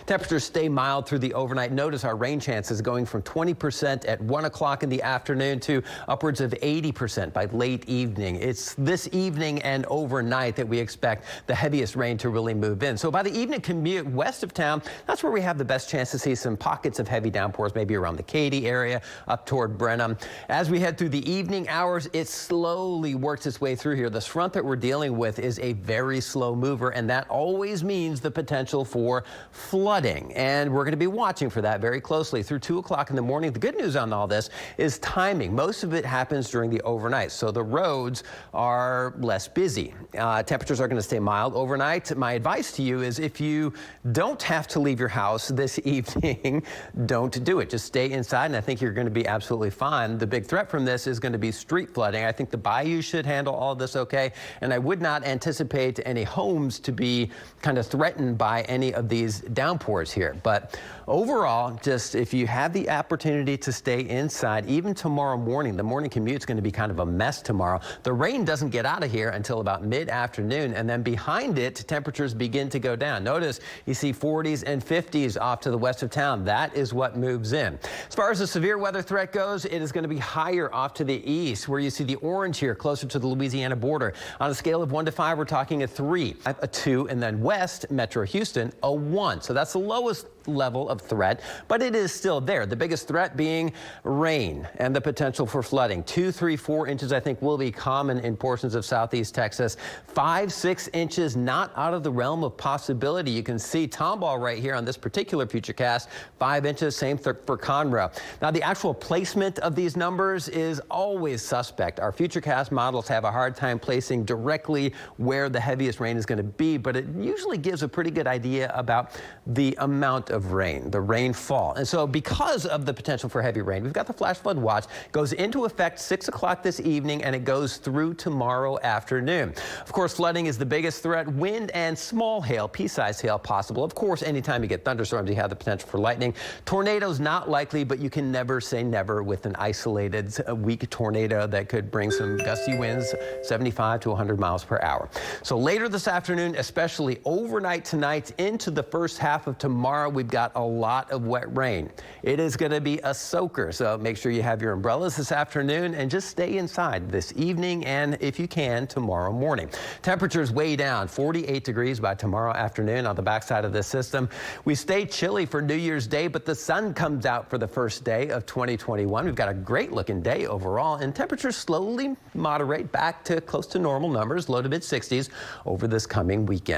Temperatures stay mild through the overnight. Notice our rain chances going from 20% at 1 o'clock in the afternoon to upwards of 80% by late evening. It's this evening and overnight that we expect the heaviest rain to really move in. So by the evening commute west of town, that's where we have the best chance to see some pockets of heavy downpours, maybe around the Katy area, up toward Brenham. As we head through the evening hours, it slowly works its way through here. This front that we're dealing with is a very slow mover, and that always means the potential for flooding. And we're going to be watching for that very closely through 2 o'clock in the morning. The good news on all this is timing. Most of it happens during the overnight, so the roads are less busy. Temperatures are going to stay mild overnight. My advice to you is if you don't have to leave your house this evening, don't do it. Just stay inside, and I think you're going to be absolutely fine. The big threat from this is going to be street flooding. I think the bayou should handle all of this okay, and I would not anticipate any homes to be kind of threatened by any of these downpours here. But overall, just if you have the opportunity to stay inside, even tomorrow morning, the morning commute is going to be kind of a mess tomorrow. The rain doesn't get out of here until about mid-afternoon, and then behind it, temperatures begin to go down. Notice you see 40s and 50s off to the west of town. That is what moves in. As far as the severe weather threat goes, it is going to be higher off to the east, where you see the orange here closer to the Louisiana border. On a scale of 1 to 5, we're talking a 3, a 2, and then west, Metro Houston, a 1. So that's the lowest level of threat, but it is still there. The biggest threat being rain and the potential for flooding. 2, 3, 4 inches, I think, will be common in portions of southeast Texas. 5, 6 inches, not out of the realm of possibility. You can see Tomball right here on this particular futurecast, 5 inches, same for Conroe. Now, the actual placement of these numbers is always suspect. Our futurecast models have a hard time placing directly where the heaviest rain is going to be, but it usually gives a pretty good idea about the amount of rain, the rainfall. And so because of the potential for heavy rain, we've got the flash flood watch. Goes into effect 6 o'clock this evening, and it goes through tomorrow afternoon. Of course, flooding is the biggest threat. Wind and small hail, pea-sized hail possible. Of course, anytime you get thunderstorms, you have the potential for lightning. Tornadoes not likely, but you can never say never with an isolated weak tornado that could bring some gusty winds, 75 to 100 miles per hour. So later this afternoon, especially overnight tonight into the first half of tomorrow, we've got a lot of wet rain. It is going to be a soaker, so make sure you have your umbrellas this afternoon and just stay inside this evening and, if you can, tomorrow morning. Temperatures way down, 48 degrees by tomorrow afternoon on the backside of this system. We stay chilly for New Year's Day, but the sun comes out for the first day of 2021. We've got a great looking day overall, and temperatures slowly moderate back to close to normal numbers, low to mid 60s over this coming weekend.